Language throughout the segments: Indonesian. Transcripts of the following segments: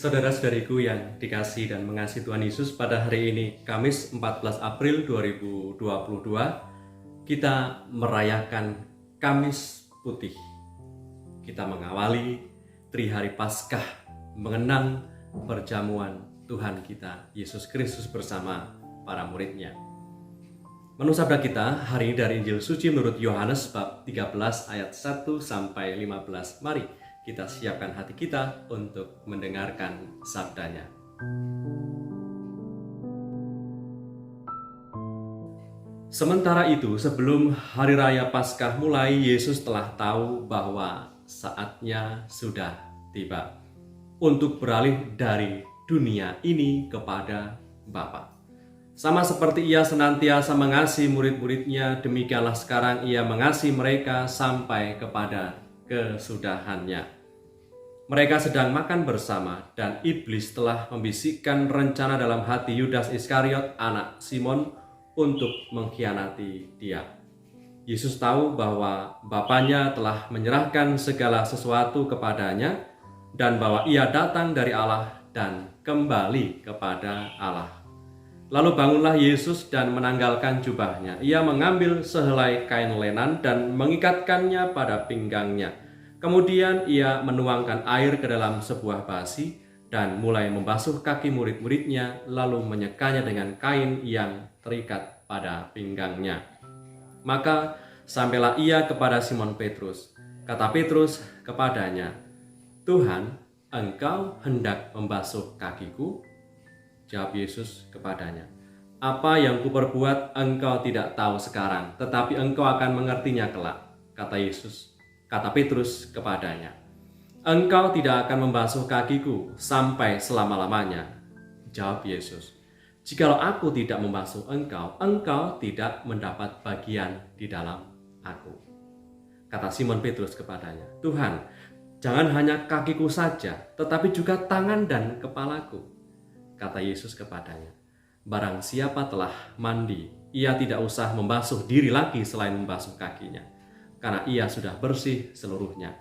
Saudara-saudariku yang dikasihi dan mengasihi Tuhan Yesus, pada hari ini Kamis 14 April 2022 kita merayakan Kamis Putih. Kita mengawali Trihari Paskah mengenang perjamuan Tuhan kita Yesus Kristus bersama para muridnya. Menu sabda kita hari ini dari Injil Suci menurut Yohanes bab 13 ayat 1 sampai 15. Mari kita siapkan hati kita untuk mendengarkan sabdanya. Sementara itu, sebelum hari raya Paskah mulai, Yesus telah tahu bahwa saatnya sudah tiba untuk beralih dari dunia ini kepada Bapa. Sama seperti ia senantiasa mengasihi murid-muridnya, demikianlah sekarang ia mengasihi mereka sampai kepada kesudahannya. Mereka sedang makan bersama dan iblis telah membisikkan rencana dalam hati Yudas Iskariot, anak Simon, untuk mengkhianati dia. Yesus tahu bahwa Bapanya telah menyerahkan segala sesuatu kepadanya dan bahwa ia datang dari Allah dan kembali kepada Allah. Lalu bangunlah Yesus dan menanggalkan jubahnya. Ia mengambil sehelai kain lenan dan mengikatkannya pada pinggangnya. Kemudian ia menuangkan air ke dalam sebuah basi dan mulai membasuh kaki murid-muridnya, lalu menyekanya dengan kain yang terikat pada pinggangnya. Maka sampailah ia kepada Simon Petrus. Kata Petrus kepadanya, "Tuhan, engkau hendak membasuh kakiku?" Jawab Yesus kepadanya, "Apa yang kuperbuat engkau tidak tahu sekarang, tetapi engkau akan mengertinya kelak." Kata Petrus kepadanya, "Engkau tidak akan membasuh kakiku sampai selama-lamanya." Jawab Yesus, "Jikalau aku tidak membasuh engkau, engkau tidak mendapat bagian di dalam aku." Kata Simon Petrus kepadanya, "Tuhan, jangan hanya kakiku saja, tetapi juga tangan dan kepalaku." Kata Yesus kepadanya, "Barang siapa telah mandi, ia tidak usah membasuh diri lagi selain membasuh kakinya, karena ia sudah bersih seluruhnya.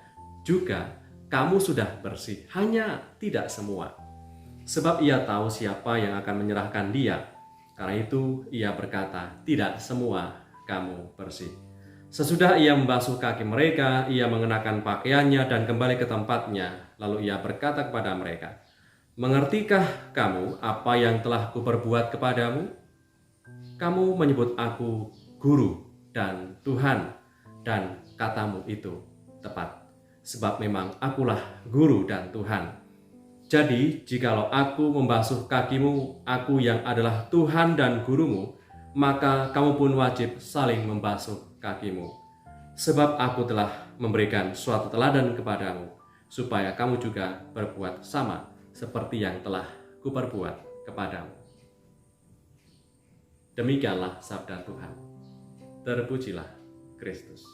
Juga kamu sudah bersih, hanya tidak semua." Sebab ia tahu siapa yang akan menyerahkan dia. Karena itu ia berkata, "Tidak semua kamu bersih." Sesudah ia membasuh kaki mereka, ia mengenakan pakaiannya dan kembali ke tempatnya. Lalu ia berkata kepada mereka, "Mengertikah kamu apa yang telah kuperbuat kepadamu? Kamu menyebut aku guru dan Tuhan, dan katamu itu tepat, sebab memang akulah guru dan Tuhan. Jadi, jikalau aku membasuh kakimu, aku yang adalah Tuhan dan gurumu, maka kamu pun wajib saling membasuh kakimu. Sebab aku telah memberikan suatu teladan kepadamu, supaya kamu juga berbuat sama seperti yang telah kuperbuat kepadamu." Demikianlah sabda Tuhan. Terpujilah Kristus.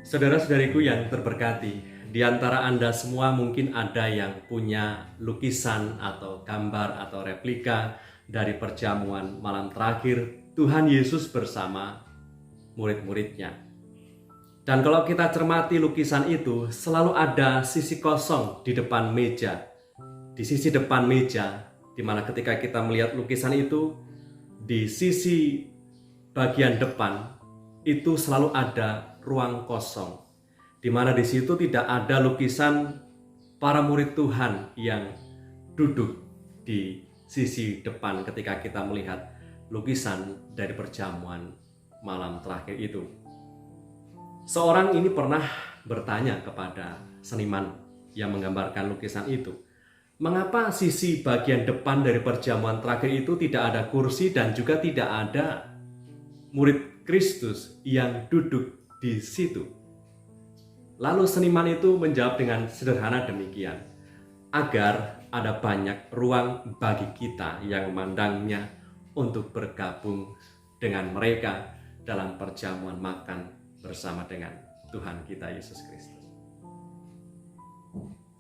Saudara-saudariku yang terberkati, di antara Anda semua mungkin ada yang punya lukisan atau gambar atau replika dari perjamuan malam terakhir Tuhan Yesus bersama murid-muridnya. Dan kalau kita cermati lukisan itu, selalu ada sisi kosong di depan meja. Di sisi depan meja, di mana ketika kita melihat lukisan itu, di sisi bagian depan itu selalu ada ruang kosong, di mana di situ tidak ada lukisan para murid Tuhan yang duduk di sisi depan ketika kita melihat lukisan dari perjamuan malam terakhir itu. Seorang ini pernah bertanya kepada seniman yang menggambarkan lukisan itu, mengapa sisi bagian depan dari perjamuan terakhir itu tidak ada kursi dan juga tidak ada murid Kristus yang duduk di situ? Lalu seniman itu menjawab dengan sederhana demikian, agar ada banyak ruang bagi kita yang memandangnya untuk bergabung dengan mereka dalam perjamuan makan bersama dengan Tuhan kita Yesus Kristus.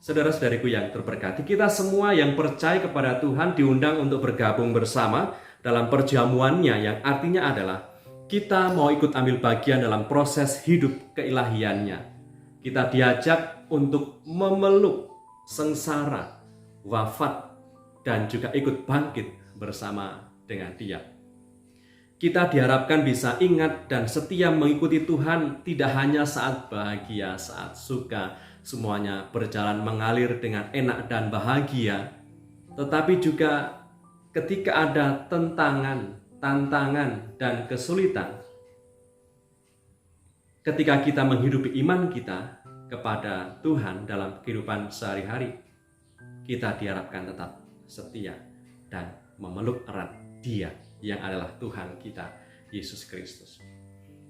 Saudara-saudariku yang terberkati, kita semua yang percaya kepada Tuhan diundang untuk bergabung bersama dalam perjamuannya, yang artinya adalah kita mau ikut ambil bagian dalam proses hidup keilahiannya. Kita diajak untuk memeluk sengsara, wafat, dan juga ikut bangkit bersama dengan Dia. Kita diharapkan bisa ingat dan setia mengikuti Tuhan tidak hanya saat bahagia, saat suka, semuanya berjalan mengalir dengan enak dan bahagia, tetapi juga ketika ada tantangan, dan kesulitan. Ketika kita menghidupi iman kita kepada Tuhan dalam kehidupan sehari-hari, kita diharapkan tetap setia dan memeluk erat Dia yang adalah Tuhan kita, Yesus Kristus.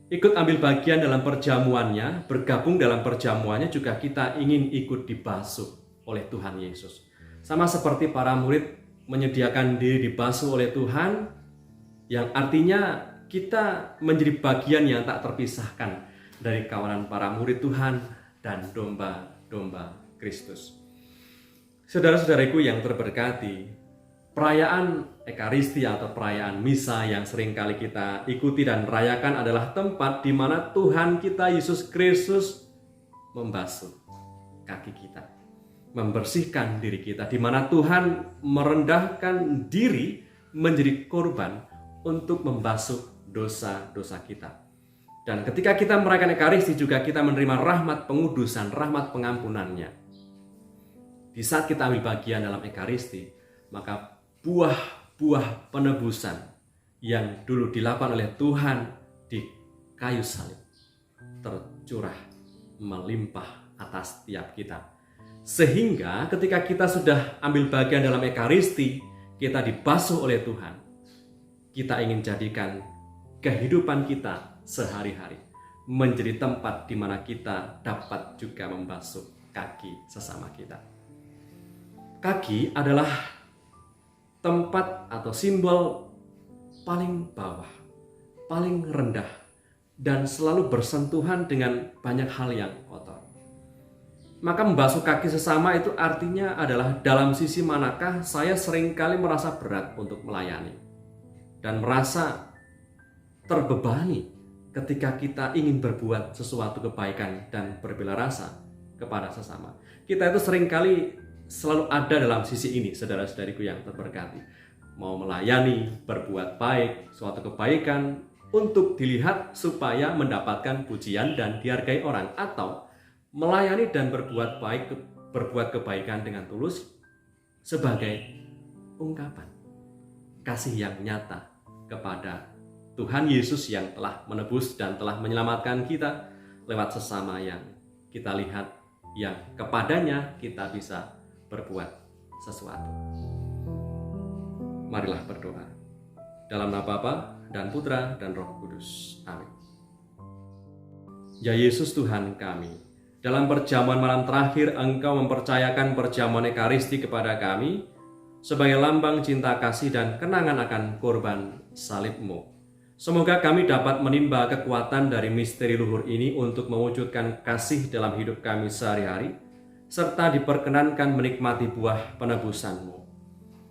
Ikut ambil bagian dalam perjamuannya, bergabung dalam perjamuannya juga kita ingin ikut dibasuh oleh Tuhan Yesus. Sama seperti para murid menyediakan diri dibasuh oleh Tuhan, yang artinya kita menjadi bagian yang tak terpisahkan dari kawanan para murid Tuhan dan domba-domba Kristus. Saudara-saudariku yang terberkati, perayaan Ekaristi atau perayaan Misa yang seringkali kita ikuti dan rayakan adalah tempat di mana Tuhan kita Yesus Kristus membasuh kaki kita, membersihkan diri kita, di mana Tuhan merendahkan diri menjadi korban untuk membasuh dosa-dosa kita. Dan ketika kita merayakan Ekaristi juga kita menerima rahmat pengudusan, rahmat pengampunannya. Di saat kita ambil bagian dalam Ekaristi, maka buah-buah penebusan yang dulu dilakukan oleh Tuhan di kayu salib tercurah melimpah atas tiap kita. Sehingga ketika kita sudah ambil bagian dalam Ekaristi, kita dibasuh oleh Tuhan. Kita ingin jadikan kehidupan kita sehari-hari menjadi tempat di mana kita dapat juga membasuh kaki sesama kita. Kaki adalah tempat atau simbol paling bawah, paling rendah, dan selalu bersentuhan dengan banyak hal yang kotor. Maka membasuh kaki sesama itu artinya adalah dalam sisi manakah saya seringkali merasa berat untuk melayani dan merasa terbebani ketika kita ingin berbuat sesuatu kebaikan dan berbela rasa kepada sesama. Kita itu seringkali selalu ada dalam sisi ini, saudara-saudariku yang terberkati. Mau melayani, berbuat baik, suatu kebaikan untuk dilihat supaya mendapatkan pujian dan dihargai orang, atau melayani dan berbuat baik, berbuat kebaikan dengan tulus sebagai ungkapan kasih yang nyata kepada Tuhan Yesus yang telah menebus dan telah menyelamatkan kita lewat sesama yang kita lihat, yang kepadanya kita bisa berbuat sesuatu. Marilah berdoa. Dalam nama Bapa dan Putra dan Roh Kudus. Amin. Ya Yesus Tuhan kami, dalam perjamuan malam terakhir Engkau mempercayakan perjamuan Ekaristi kepada kami sebagai lambang cinta kasih dan kenangan akan korban salib-Mu. Semoga kami dapat menimba kekuatan dari misteri luhur ini untuk mewujudkan kasih dalam hidup kami sehari-hari, serta diperkenankan menikmati buah penebusan-Mu.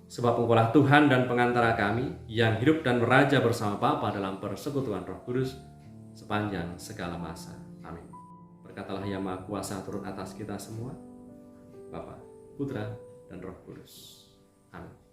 Sebab Engkaulah Tuhan dan pengantara kami, yang hidup dan meraja bersama Bapa dalam persekutuan Roh Kudus sepanjang segala masa. Amin. Berkatalah Yang Maha Kuasa turun atas kita semua, Bapa, Putra, dan Roh Kudus. Amin.